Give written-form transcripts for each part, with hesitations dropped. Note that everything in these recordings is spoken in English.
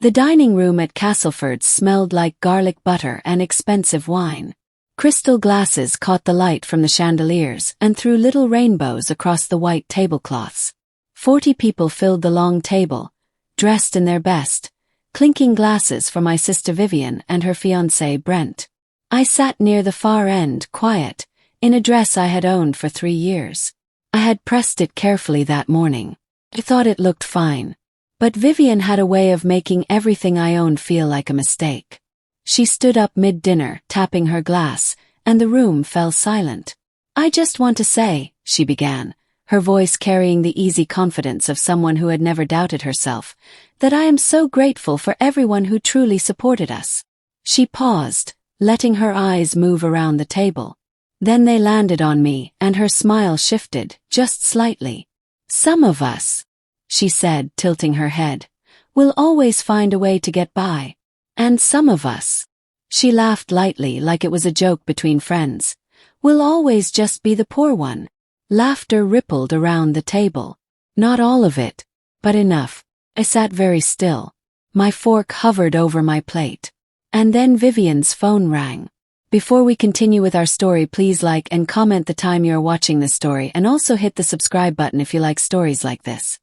The dining room at Castleford smelled like garlic butter and expensive wine. Crystal glasses caught the light from the chandeliers and threw little rainbows across the white tablecloths. 40 people filled the long table, dressed in their best, clinking glasses for my sister Vivian and her fiancé Brent. I sat near the far end, quiet, in a dress I had owned for 3 years. I had pressed it carefully that morning. I thought it looked fine. But Vivian had a way of making everything I owned feel like a mistake. She stood up mid-dinner, tapping her glass, and the room fell silent. "I just want to say," she began, her voice carrying the easy confidence of someone who had never doubted herself, "that I am so grateful for everyone who truly supported us." She paused, letting her eyes move around the table. Then they landed on me, and her smile shifted, just slightly. "Some of us," she said, tilting her head, "will always find a way to get by. And some of us," she laughed lightly like it was a joke between friends, "will always just be the poor one." Laughter rippled around the table. Not all of it, but enough. I sat very still. My fork hovered over my plate. And then Vivian's phone rang. Before we continue with our story, please like and comment the time you're watching this story, and also hit the subscribe button if you like stories like this.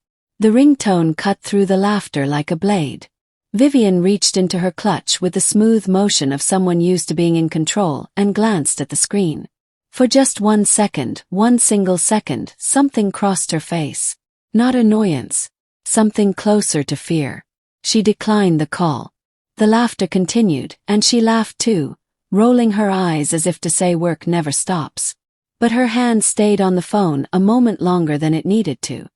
The ringtone cut through the laughter like a blade. Vivian reached into her clutch with the smooth motion of someone used to being in control and glanced at the screen. For just 1 second, one single second, something crossed her face. Not annoyance. Something closer to fear. She declined the call. The laughter continued, and she laughed too, rolling her eyes as if to say work never stops. But her hand stayed on the phone a moment longer than it needed to.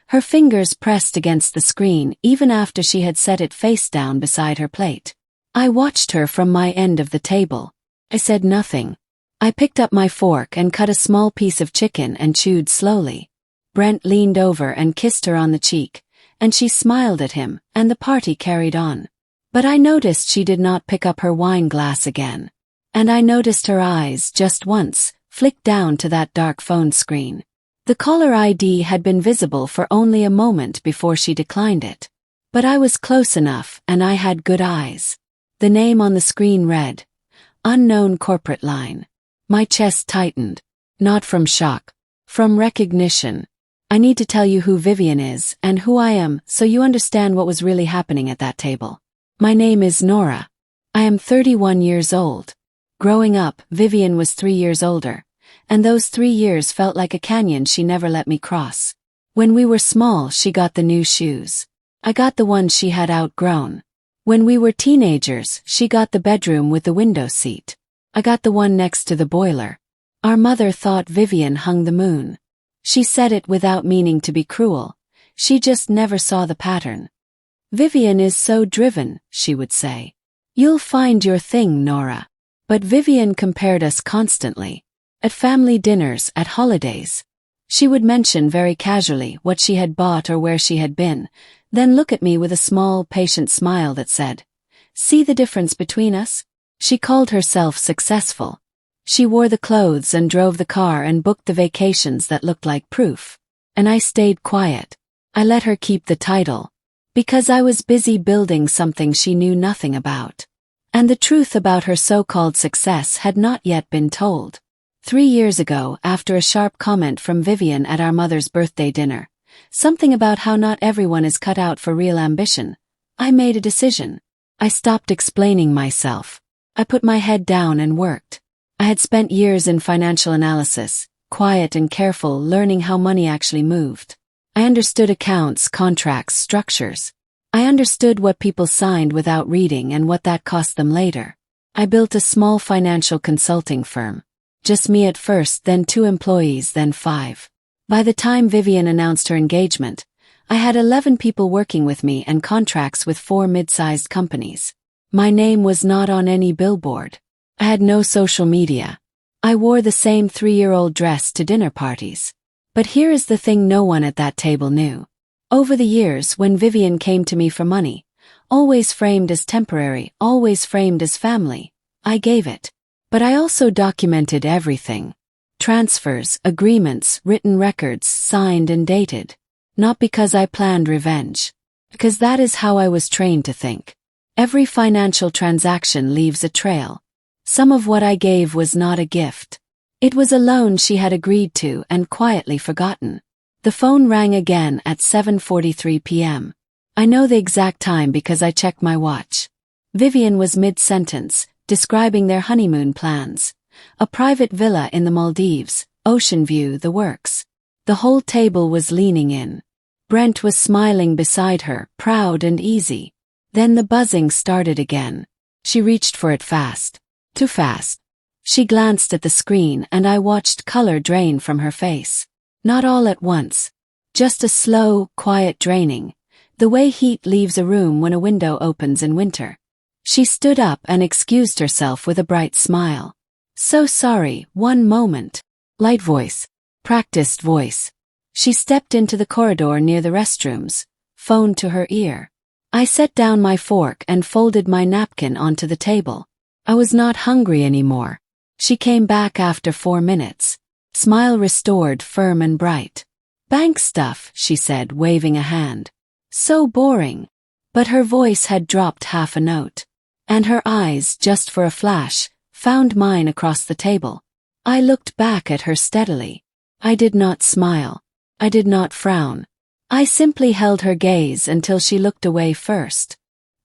Her fingers pressed against the screen even after she had set it face down beside her plate. I watched her from my end of the table. I said nothing. I picked up my fork and cut a small piece of chicken and chewed slowly. Brent leaned over and kissed her on the cheek, and she smiled at him, and the party carried on. But I noticed she did not pick up her wine glass again. And I noticed her eyes, just once, flick down to that dark phone screen. The caller ID had been visible for only a moment before she declined it. But I was close enough, and I had good eyes. The name on the screen read, "Unknown corporate line." My chest tightened. Not from shock. From recognition. I need to tell you who Vivian is and who I am so you understand what was really happening at that table. My name is Nora. I am 31 years old. Growing up, Vivian was 3 years older, and those 3 years felt like a canyon she never let me cross. When we were small, she got the new shoes. I got the ones she had outgrown. When we were teenagers, she got the bedroom with the window seat. I got the one next to the boiler. Our mother thought Vivian hung the moon. She said it without meaning to be cruel. She just never saw the pattern. "Vivian is so driven," she would say. "You'll find your thing, Nora." But Vivian compared us constantly. At family dinners, at holidays. She would mention very casually what she had bought or where she had been, then look at me with a small, patient smile that said, "See the difference between us?" She called herself successful. She wore the clothes and drove the car and booked the vacations that looked like proof. And I stayed quiet. I let her keep the title. Because I was busy building something she knew nothing about. And the truth about her so-called success had not yet been told. 3 years ago, after a sharp comment from Vivian at our mother's birthday dinner, something about how not everyone is cut out for real ambition, I made a decision. I stopped explaining myself. I put my head down and worked. I had spent years in financial analysis, quiet and careful, learning how money actually moved. I understood accounts, contracts, structures. I understood what people signed without reading and what that cost them later. I built a small financial consulting firm. Just me at first, then 2 employees, then 5. By the time Vivian announced her engagement, I had 11 people working with me and contracts with 4 mid-sized companies. My name was not on any billboard. I had no social media. I wore the same 3-year-old dress to dinner parties. But here is the thing no one at that table knew. Over the years, when Vivian came to me for money, always framed as temporary, always framed as family, I gave it. But I also documented everything. Transfers, agreements, written records, signed and dated. Not because I planned revenge. Because that is how I was trained to think. Every financial transaction leaves a trail. Some of what I gave was not a gift. It was a loan she had agreed to and quietly forgotten. The phone rang again at 7:43 p.m. I know the exact time because I checked my watch. Vivian was mid-sentence, describing their honeymoon plans. A private villa in the Maldives, ocean view, the works. The whole table was leaning in. Brent was smiling beside her, proud and easy. Then the buzzing started again. She reached for it fast. Too fast. She glanced at the screen and I watched color drain from her face. Not all at once. Just a slow, quiet draining. The way heat leaves a room when a window opens in winter. She stood up and excused herself with a bright smile. So sorry, one moment. Light voice. Practiced voice. She stepped into the corridor near the restrooms, phone to her ear. I set down my fork and folded my napkin onto the table. I was not hungry anymore. She came back after 4 minutes. Smile restored, firm and bright. Bank stuff, she said, waving a hand. So boring. But her voice had dropped half a note. And her eyes, just for a flash, found mine across the table. I looked back at her steadily. I did not smile. I did not frown. I simply held her gaze until she looked away first.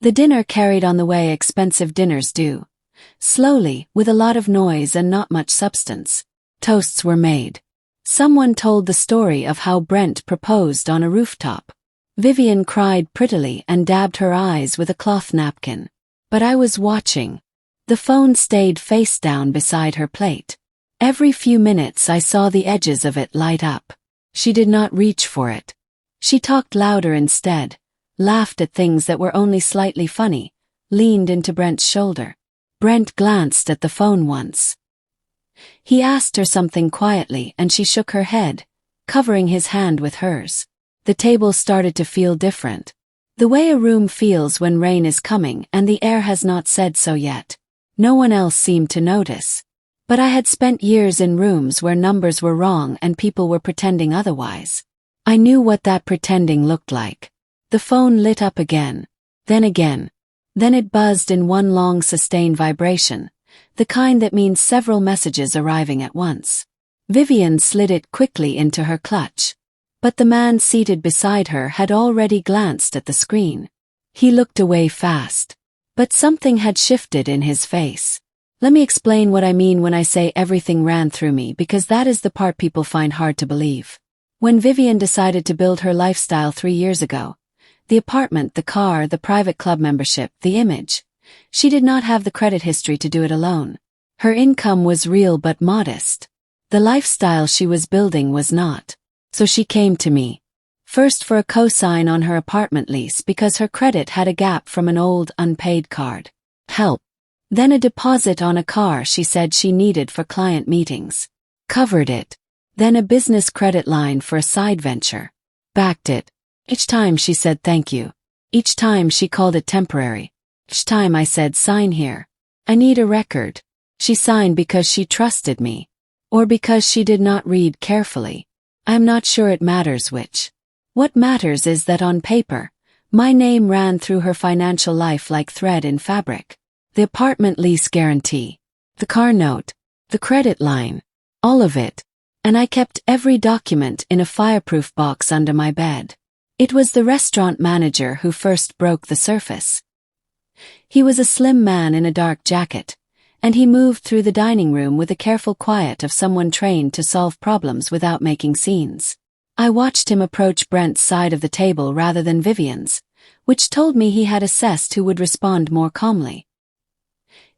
The dinner carried on the way expensive dinners do. Slowly, with a lot of noise and not much substance. Toasts were made. Someone told the story of how Brent proposed on a rooftop. Vivian cried prettily and dabbed her eyes with a cloth napkin. But I was watching. The phone stayed face down beside her plate. Every few minutes I saw the edges of it light up. She did not reach for it. She talked louder instead, laughed at things that were only slightly funny, leaned into Brent's shoulder. Brent glanced at the phone once. He asked her something quietly and she shook her head, covering his hand with hers. The table started to feel different. The way a room feels when rain is coming and the air has not said so yet. No one else seemed to notice. But I had spent years in rooms where numbers were wrong and people were pretending otherwise. I knew what that pretending looked like. The phone lit up again. Then again. Then it buzzed in one long sustained vibration, the kind that means several messages arriving at once. Vivian slid it quickly into her clutch. But the man seated beside her had already glanced at the screen. He looked away fast. But something had shifted in his face. Let me explain what I mean when I say everything ran through me, because that is the part people find hard to believe. When Vivian decided to build her lifestyle 3 years ago, the apartment, the car, the private club membership, the image, she did not have the credit history to do it alone. Her income was real but modest. The lifestyle she was building was not. So she came to me. First for a cosign on her apartment lease because her credit had a gap from an old unpaid card. Help. Then a deposit on a car she said she needed for client meetings. Covered it. Then a business credit line for a side venture. Backed it. Each time she said thank you. Each time she called it temporary. Each time I said sign here. I need a record. She signed because she trusted me. Or because she did not read carefully. I'm not sure it matters which. What matters is that on paper, my name ran through her financial life like thread in fabric. The apartment lease guarantee. The car note. The credit line. All of it. And I kept every document in a fireproof box under my bed. It was the restaurant manager who first broke the surface. He was a slim man in a dark jacket, and he moved through the dining room with the careful quiet of someone trained to solve problems without making scenes. I watched him approach Brent's side of the table rather than Vivian's, which told me he had assessed who would respond more calmly.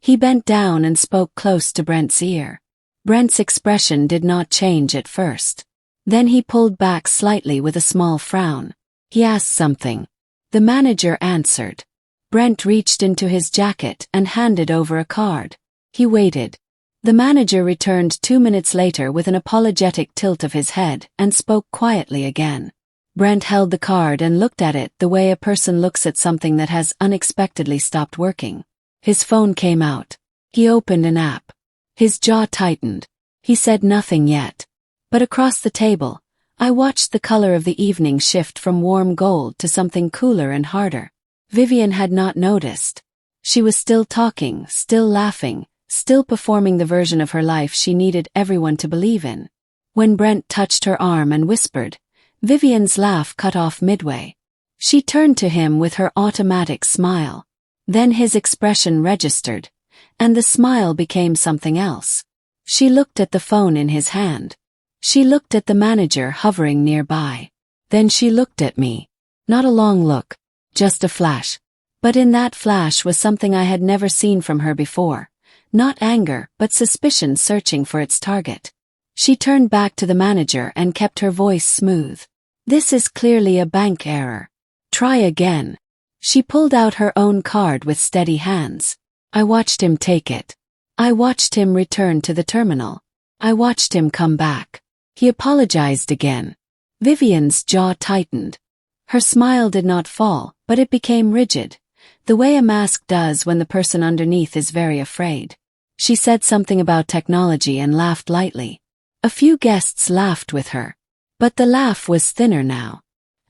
He bent down and spoke close to Brent's ear. Brent's expression did not change at first. Then he pulled back slightly with a small frown. He asked something. The manager answered. Brent reached into his jacket and handed over a card. He waited. The manager returned 2 minutes later with an apologetic tilt of his head and spoke quietly again. Brent held the card and looked at it the way a person looks at something that has unexpectedly stopped working. His phone came out. He opened an app. His jaw tightened. He said nothing yet. But across the table, I watched the color of the evening shift from warm gold to something cooler and harder. Vivian had not noticed. She was still talking, still laughing, still performing the version of her life she needed everyone to believe in. When Brent touched her arm and whispered, Vivian's laugh cut off midway. She turned to him with her automatic smile. Then his expression registered, and the smile became something else. She looked at the phone in his hand. She looked at the manager hovering nearby. Then she looked at me. Not a long look, just a flash. But in that flash was something I had never seen from her before. Not anger, but suspicion searching for its target. She turned back to the manager and kept her voice smooth. This is clearly a bank error. Try again. She pulled out her own card with steady hands. I watched him take it. I watched him return to the terminal. I watched him come back. He apologized again. Vivian's jaw tightened. Her smile did not fall, but it became rigid, the way a mask does when the person underneath is very afraid. She said something about technology and laughed lightly. A few guests laughed with her. But the laugh was thinner now.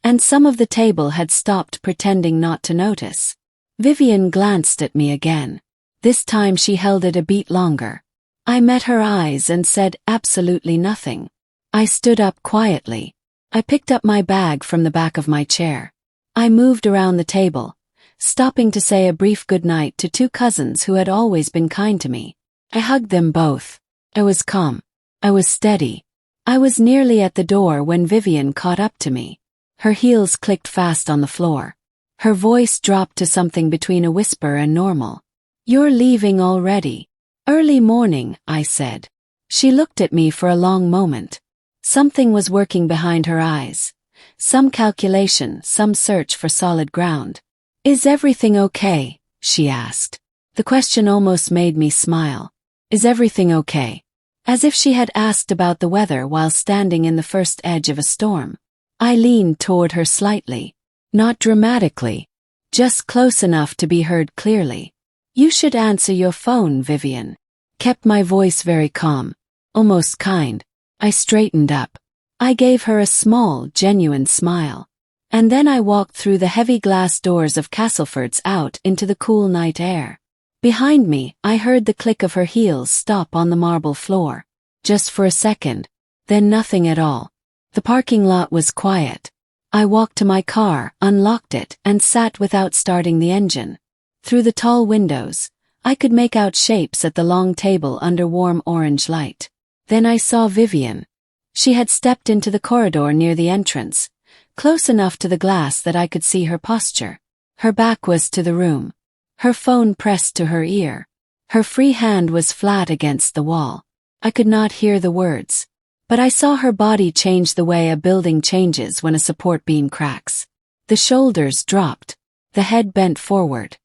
And some of the table had stopped pretending not to notice. Vivian glanced at me again. This time she held it a beat longer. I met her eyes and said absolutely nothing. I stood up quietly. I picked up my bag from the back of my chair. I moved around the table, stopping to say a brief goodnight to two cousins who had always been kind to me. I hugged them both. I was calm. I was steady. I was nearly at the door when Vivian caught up to me. Her heels clicked fast on the floor. Her voice dropped to something between a whisper and normal. You're leaving already. Early morning, I said. She looked at me for a long moment. Something was working behind her eyes. Some calculation, some search for solid ground. Is everything okay? She asked. The question almost made me smile. Is everything okay? As if she had asked about the weather while standing in the first edge of a storm. I leaned toward her slightly. Not dramatically. Just close enough to be heard clearly. You should answer your phone, Vivian. Kept my voice very calm. Almost kind. I straightened up. I gave her a small, genuine smile. And then I walked through the heavy glass doors of Castlefords out into the cool night air. Behind me, I heard the click of her heels stop on the marble floor. Just for a second. Then nothing at all. The parking lot was quiet. I walked to my car, unlocked it, and sat without starting the engine. Through the tall windows, I could make out shapes at the long table under warm orange light. Then I saw Vivian. She had stepped into the corridor near the entrance, close enough to the glass that I could see her posture. Her back was to the room. Her phone pressed to her ear. Her free hand was flat against the wall. I could not hear the words. But I saw her body change the way a building changes when a support beam cracks. The shoulders dropped. The head bent forward.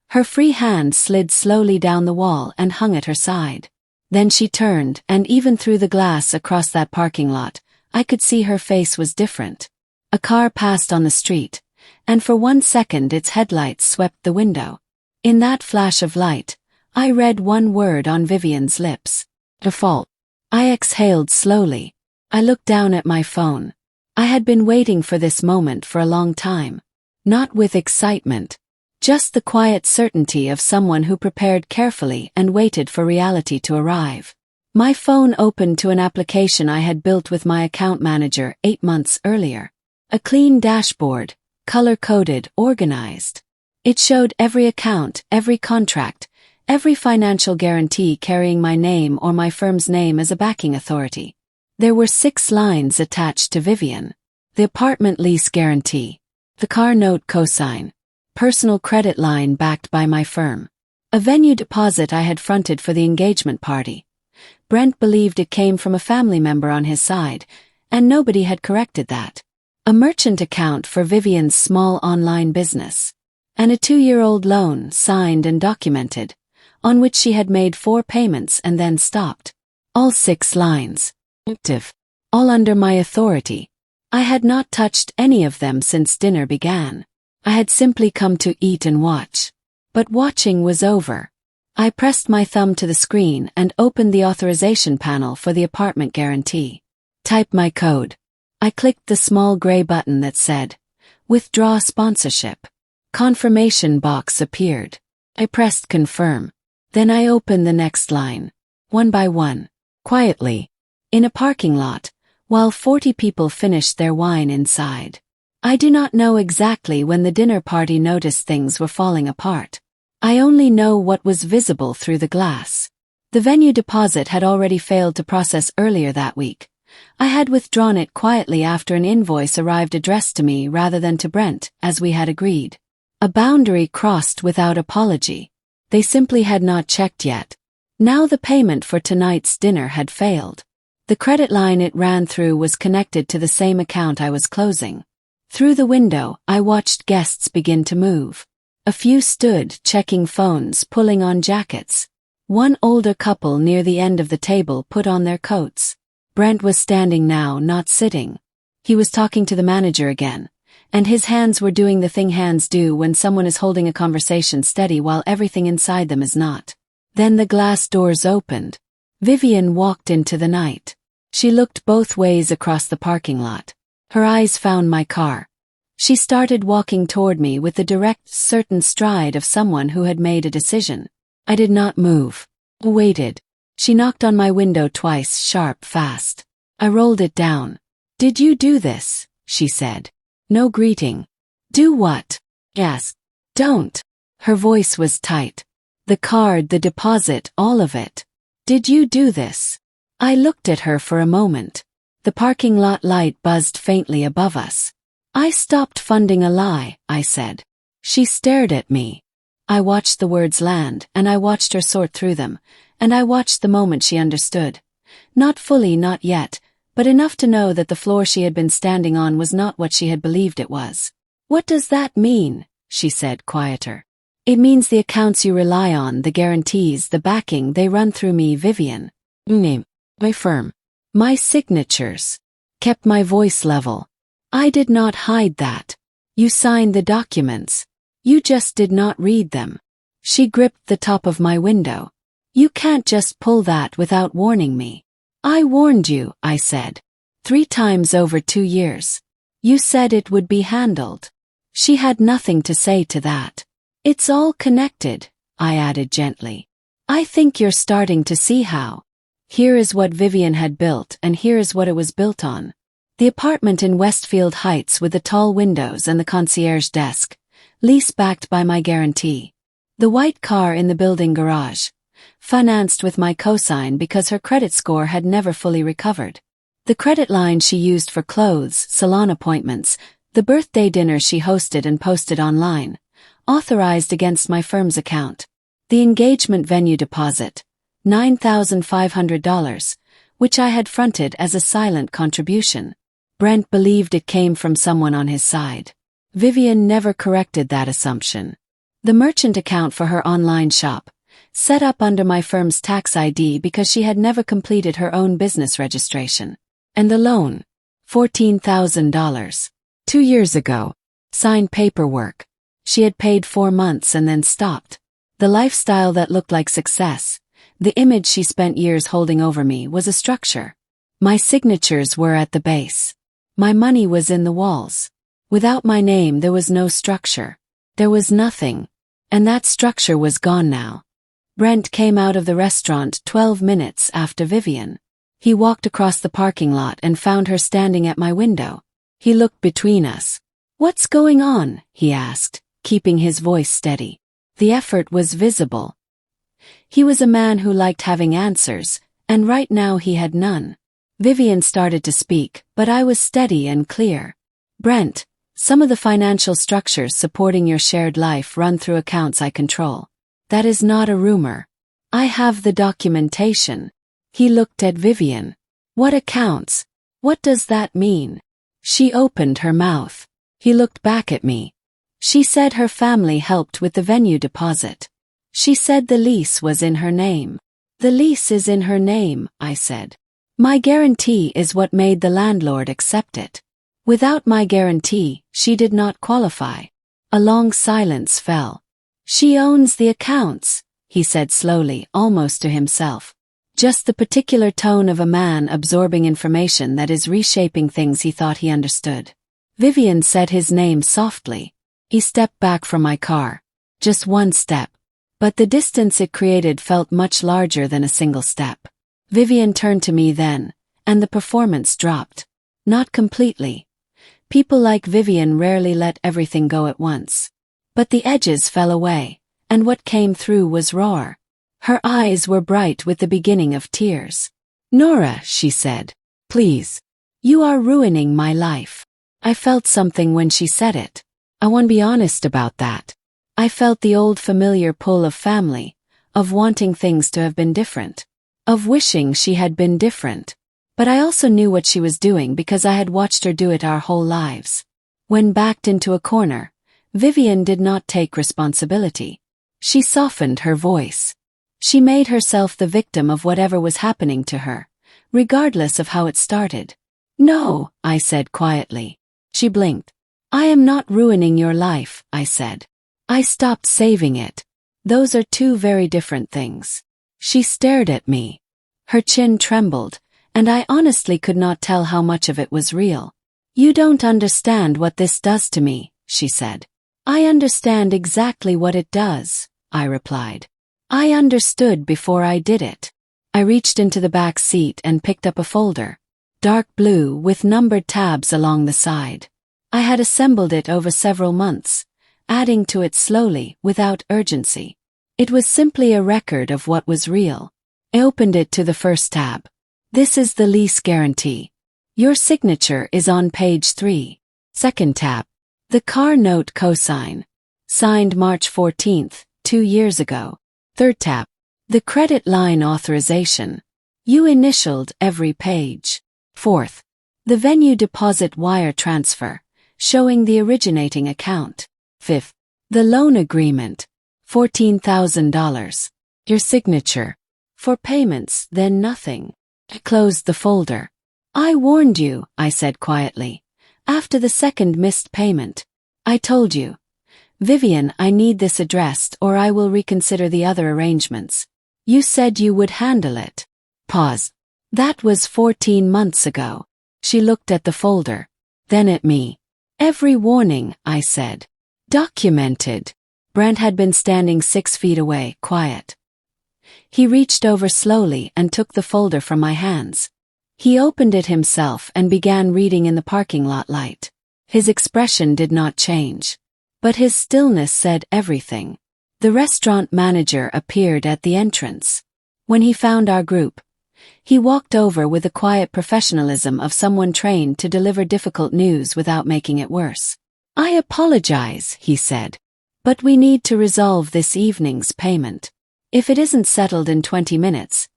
Her free hand slid slowly down the wall and hung at her side. Then she turned, and even through the glass across that parking lot, I could see her face was different. A car passed on the street, and for 1 second its headlights swept the window. In that flash of light, I read one word on Vivian's lips. Default. I exhaled slowly. I looked down at my phone. I had been waiting for this moment for a long time. Not with excitement. Just the quiet certainty of someone who prepared carefully and waited for reality to arrive. My phone opened to an application I had built with my account manager 8 months earlier. A clean dashboard, color-coded, organized. It showed every account, every contract, every financial guarantee carrying my name or my firm's name as a backing authority. There were 6 lines attached to Vivian. The apartment lease guarantee. The car note cosign. Personal credit line backed by my firm. A venue deposit I had fronted for the engagement party. Brent believed it came from a family member on his side, and nobody had corrected that. A merchant account for Vivian's small online business. And a 2-year-old loan, signed and documented, on which she had made 4 payments and then stopped. All 6 lines. Active. All under my authority. I had not touched any of them since dinner began. I had simply come to eat and watch. But watching was over. I pressed my thumb to the screen and opened the authorization panel for the apartment guarantee. Type my code. I clicked the small gray button that said, Withdraw sponsorship. Confirmation box appeared. I pressed confirm. Then I opened the next line. One by one. Quietly. In a parking lot, while 40 people finished their wine inside. I do not know exactly when the dinner party noticed things were falling apart. I only know what was visible through the glass. The venue deposit had already failed to process earlier that week. I had withdrawn it quietly after an invoice arrived addressed to me rather than to Brent, as we had agreed. A boundary crossed without apology. They simply had not checked yet. Now the payment for tonight's dinner had failed. The credit line it ran through was connected to the same account I was closing. Through the window, I watched guests begin to move. A few stood, checking phones, pulling on jackets. One older couple near the end of the table put on their coats. Brent was standing now, not sitting. He was talking to the manager again, and his hands were doing the thing hands do when someone is holding a conversation steady while everything inside them is not. Then the glass doors opened. Vivian walked into the night. She looked both ways across the parking lot. Her eyes found my car. She started walking toward me with the direct, certain stride of someone who had made a decision. I did not move. I waited. She knocked on my window twice, sharp, fast. I rolled it down. Did you do this? She said. No greeting. Do what? Yes. Don't. Her voice was tight. The card, the deposit, all of it. Did you do this? I looked at her for a moment. The parking lot light buzzed faintly above us. I stopped funding a lie, I said. She stared at me. I watched the words land, and I watched her sort through them, and I watched the moment she understood. Not fully, not yet, but enough to know that the floor she had been standing on was not what she had believed it was. What does that mean? She said, quieter. It means the accounts you rely on, the guarantees, the backing, they run through me, Vivian. Name. My firm. My signatures. Kept my voice level. I did not hide that. You signed the documents. You just did not read them. She gripped the top of my window. You can't just pull that without warning me. I warned you, I said. 3 times over 2 years. You said it would be handled. She had nothing to say to that. It's all connected, I added gently. I think you're starting to see how. Here is what Vivian had built, and here is what it was built on. The apartment in Westfield Heights with the tall windows and the concierge desk. Lease backed by my guarantee. The white car in the building garage. Financed with my cosign because her credit score had never fully recovered. The credit line she used for clothes, salon appointments, the birthday dinner she hosted and posted online. Authorized against my firm's account. The engagement venue deposit. $9,500, which I had fronted as a silent contribution. Brent believed it came from someone on his side. Vivian never corrected that assumption. The merchant account for her online shop, set up under my firm's tax ID because she had never completed her own business registration. And the loan, $14,000. 2 years ago. Signed paperwork. She had paid 4 months and then stopped. The lifestyle that looked like success. The image she spent years holding over me was a structure. My signatures were at the base. My money was in the walls. Without my name there was no structure. There was nothing. And that structure was gone now. Brent came out of the restaurant 12 minutes after Vivian. He walked across the parking lot and found her standing at my window. He looked between us. What's going on? He asked, keeping his voice steady. The effort was visible. He was a man who liked having answers, and right now he had none. Vivian started to speak, but I was steady and clear. Brent, some of the financial structures supporting your shared life run through accounts I control. That is not a rumor. I have the documentation. He looked at Vivian. What accounts? What does that mean? She opened her mouth. He looked back at me. She said her family helped with the venue deposit. She said the lease was in her name. The lease is in her name, I said. My guarantee is what made the landlord accept it. Without my guarantee, she did not qualify. A long silence fell. She owns the accounts, he said slowly, almost to himself. Just the particular tone of a man absorbing information that is reshaping things he thought he understood. Vivian said his name softly. He stepped back from my car. Just one step. But the distance it created felt much larger than a single step. Vivian turned to me then, and the performance dropped. Not completely. People like Vivian rarely let everything go at once. But the edges fell away, and what came through was raw. Her eyes were bright with the beginning of tears. "Nora," she said, "please. You are ruining my life." I felt something when she said it. I want to be honest about that. I felt the old familiar pull of family, of wanting things to have been different, of wishing she had been different. But I also knew what she was doing because I had watched her do it our whole lives. When backed into a corner, Vivian did not take responsibility. She softened her voice. She made herself the victim of whatever was happening to her, regardless of how it started. "No," I said quietly. She blinked. "I am not ruining your life," I said. "I stopped saving it. Those are two very different things." She stared at me. Her chin trembled, and I honestly could not tell how much of it was real. "You don't understand what this does to me," she said. "I understand exactly what it does," I replied. "I understood before I did it." I reached into the back seat and picked up a folder. Dark blue with numbered tabs along the side. I had assembled it over several months, adding to it slowly, without urgency. It was simply a record of what was real. I opened it to the first tab. "This is the lease guarantee. Your signature is on page 3. Second tab. The car note cosign. Signed March 14th, 2 years ago. Third tab. The credit line authorization. You initialed every page. Fourth. The venue deposit wire transfer, showing the originating account. Fifth. The loan agreement. $14,000. Your signature. For payments, then nothing." I closed the folder. "I warned you," I said quietly. "After the second missed payment. I told you. Vivian, I need this addressed or I will reconsider the other arrangements. You said you would handle it." Pause. "That was 14 months ago." She looked at the folder. Then at me. "Every warning," I said. "Documented." Brent had been standing 6 feet away, quiet. He reached over slowly and took the folder from my hands. He opened it himself and began reading in the parking lot light. His expression did not change. But his stillness said everything. The restaurant manager appeared at the entrance. When he found our group, he walked over with the quiet professionalism of someone trained to deliver difficult news without making it worse. "I apologize," he said. "But we need to resolve this evening's payment. If it isn't settled in 20 minutes,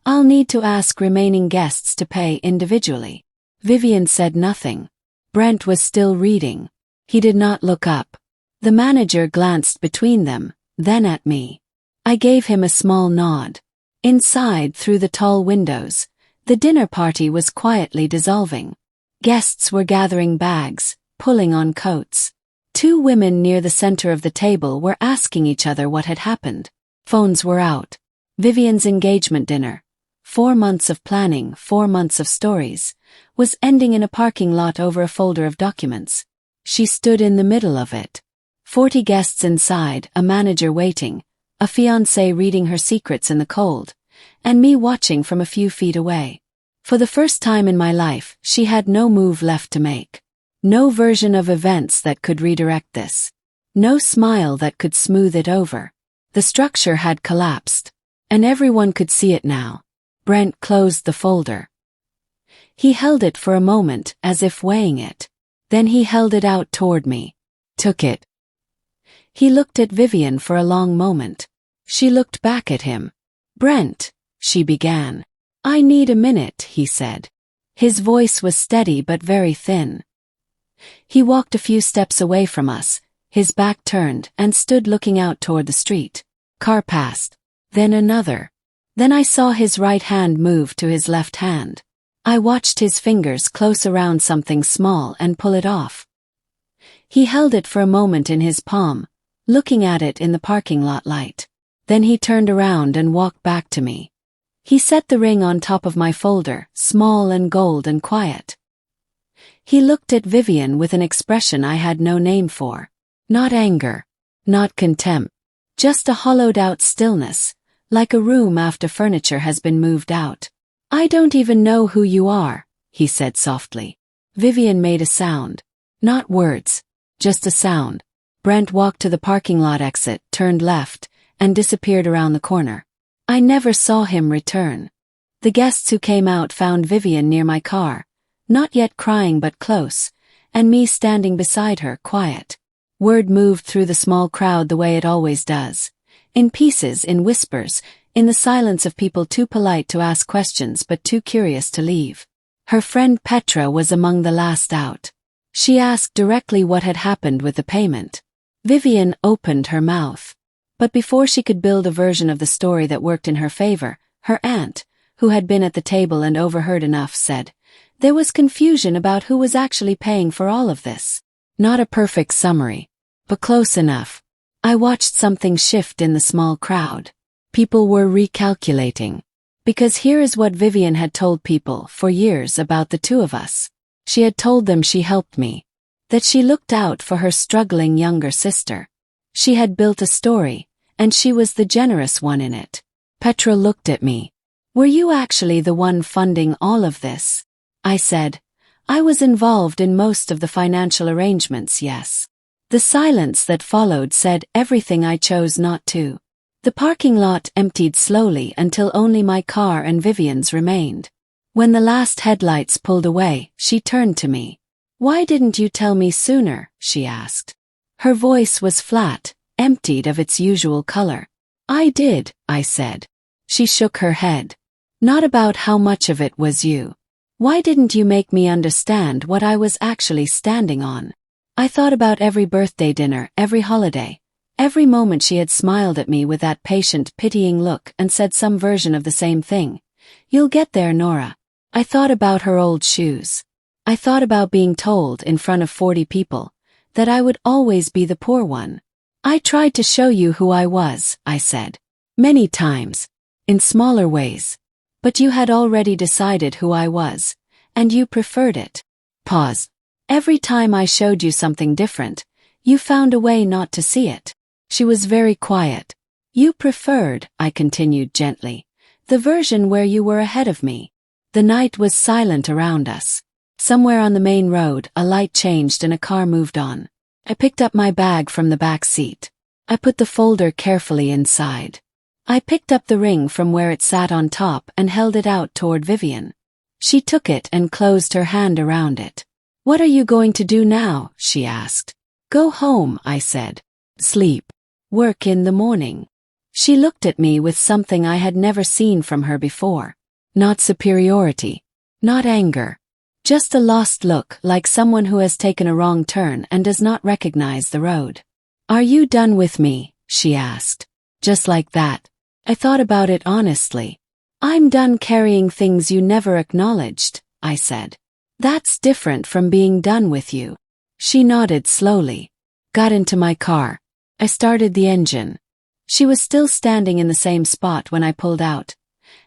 I'll need to ask remaining guests to pay individually." Vivian said nothing. Brent was still reading. He did not look up. The manager glanced between them, then at me. I gave him a small nod. Inside, through the tall windows, the dinner party was quietly dissolving. Guests were gathering bags, pulling on coats. 2 women near the center of the table were asking each other what had happened. Phones were out. Vivian's engagement dinner, 4 months of planning, 4 months of stories, was ending in a parking lot over a folder of documents. She stood in the middle of it. 40 guests inside, a manager waiting, a fiancé reading her secrets in the cold, and me watching from a few feet away. For the first time in my life, she had no move left to make. No version of events that could redirect this. No smile that could smooth it over. The structure had collapsed, and everyone could see it now. Brent closed the folder. He held it for a moment as if weighing it. Then he held it out toward me. Took it. He looked at Vivian for a long moment. She looked back at him. "Brent," she began. "I need a minute," he said. His voice was steady but very thin. He walked a few steps away from us, his back turned, and stood looking out toward the street. Car passed. Then another. Then I saw his right hand move to his left hand. I watched his fingers close around something small and pull it off. He held it for a moment in his palm, looking at it in the parking lot light. Then he turned around and walked back to me. He set the ring on top of my folder, small and gold and quiet. He looked at Vivian with an expression I had no name for. Not anger. Not contempt. Just a hollowed-out stillness, like a room after furniture has been moved out. "I don't even know who you are," he said softly. Vivian made a sound. Not words, just a sound. Brent walked to the parking lot exit, turned left, and disappeared around the corner. I never saw him return. The guests who came out found Vivian near my car, not yet crying but close, and me standing beside her, quiet. Word moved through the small crowd the way it always does. In pieces, in whispers, in the silence of people too polite to ask questions but too curious to leave. Her friend Petra was among the last out. She asked directly what had happened with the payment. Vivian opened her mouth. But before she could build a version of the story that worked in her favor, her aunt, who had been at the table and overheard enough, said, "There was confusion about who was actually paying for all of this." Not a perfect summary, but close enough. I watched something shift in the small crowd. People were recalculating. Because here is what Vivian had told people for years about the two of us. She had told them she helped me. That she looked out for her struggling younger sister. She had built a story, and she was the generous one in it. Petra looked at me. "Were you actually the one funding all of this?" I said. "I was involved in most of the financial arrangements, yes." The silence that followed said everything I chose not to. The parking lot emptied slowly until only my car and Vivian's remained. When the last headlights pulled away, she turned to me. "Why didn't you tell me sooner?" she asked. Her voice was flat, emptied of its usual color. "I did," I said. She shook her head. "Not about how much of it was you. Why didn't you make me understand what I was actually standing on?" I thought about every birthday dinner, every holiday, every moment she had smiled at me with that patient, pitying look and said some version of the same thing. "You'll get there, Nora." I thought about her old shoes. I thought about being told in front of 40 people that I would always be the poor one. "I tried to show you who I was," I said. "Many times. In smaller ways. But you had already decided who I was. And you preferred it." Pause. "Every time I showed you something different, you found a way not to see it." She was very quiet. "You preferred," I continued gently, "the version where you were ahead of me." The night was silent around us. Somewhere on the main road, a light changed and a car moved on. I picked up my bag from the back seat. I put the folder carefully inside. I picked up the ring from where it sat on top and held it out toward Vivian. She took it and closed her hand around it. "What are you going to do now?" she asked. "Go home," I said. "Sleep. Work in the morning." She looked at me with something I had never seen from her before. Not superiority. Not anger. Just a lost look, like someone who has taken a wrong turn and does not recognize the road. "Are you done with me?" she asked. Just like that. I thought about it honestly. "I'm done carrying things you never acknowledged," I said. "That's different from being done with you." She nodded slowly. Got into my car. I started the engine. She was still standing in the same spot when I pulled out.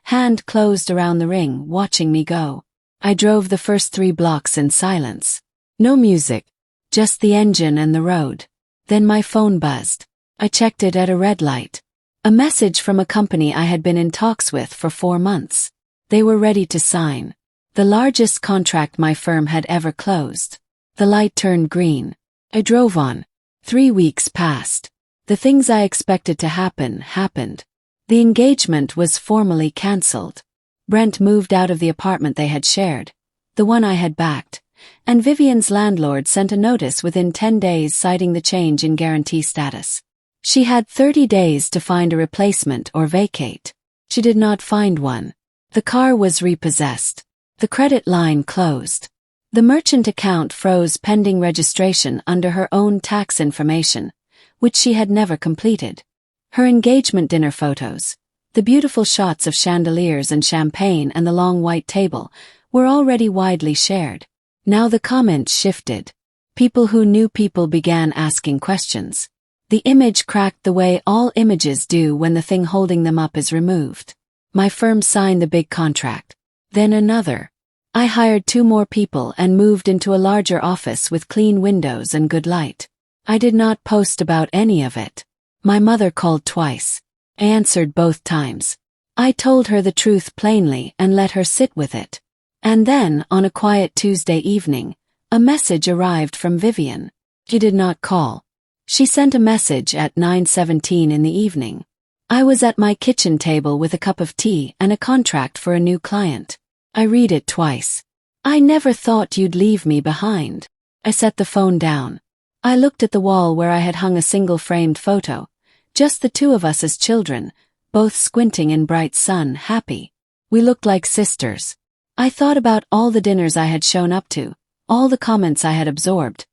Hand closed around the ring, watching me go. I drove the first 3 blocks in silence. No music. Just the engine and the road. Then my phone buzzed. I checked it at a red light. A message from a company I had been in talks with for 4 months. They were ready to sign. The largest contract my firm had ever closed. The light turned green. I drove on. 3 weeks passed. The things I expected to happen, happened. The engagement was formally cancelled. Brent moved out of the apartment they had shared, the one I had backed, and Vivian's landlord sent a notice within 10 days citing the change in guarantee status. She had 30 days to find a replacement or vacate. She did not find one. The car was repossessed. The credit line closed. The merchant account froze pending registration under her own tax information, which she had never completed. Her engagement dinner photos, the beautiful shots of chandeliers and champagne and the long white table, were already widely shared. Now the comments shifted. People who knew people began asking questions. The image cracked the way all images do when the thing holding them up is removed. My firm signed the big contract. Then another. I hired 2 more people and moved into a larger office with clean windows and good light. I did not post about any of it. My mother called twice. I answered both times. I told her the truth plainly and let her sit with it. And then, on a quiet Tuesday evening, a message arrived from Vivian. She did not call. She sent a message at 9:17 in the evening. I was at my kitchen table with a cup of tea and a contract for a new client. I read it twice. I never thought you'd leave me behind. I set the phone down. I looked at the wall where I had hung a single framed photo, just the 2 of us as children, both squinting in bright sun, happy. We looked like sisters. I thought about all the dinners I had shown up to, all the comments I had absorbed,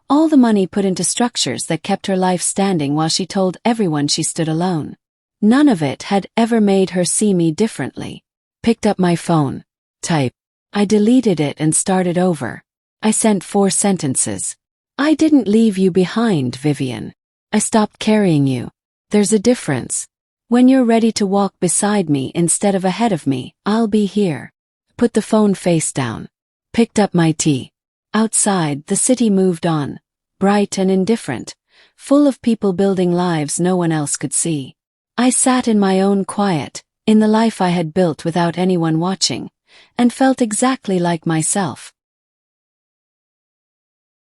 all the money put into structures that kept her life standing while she told everyone she stood alone. None of it had ever made her see me differently. Picked up my phone. Type. I deleted it and started over. I sent 4 sentences. I didn't leave you behind, Vivian. I stopped carrying you. There's a difference. When you're ready to walk beside me instead of ahead of me, I'll be here. Put the phone face down. Picked up my tea. Outside, the city moved on, bright and indifferent, full of people building lives no one else could see. I sat in my own quiet, in the life I had built without anyone watching, and felt exactly like myself.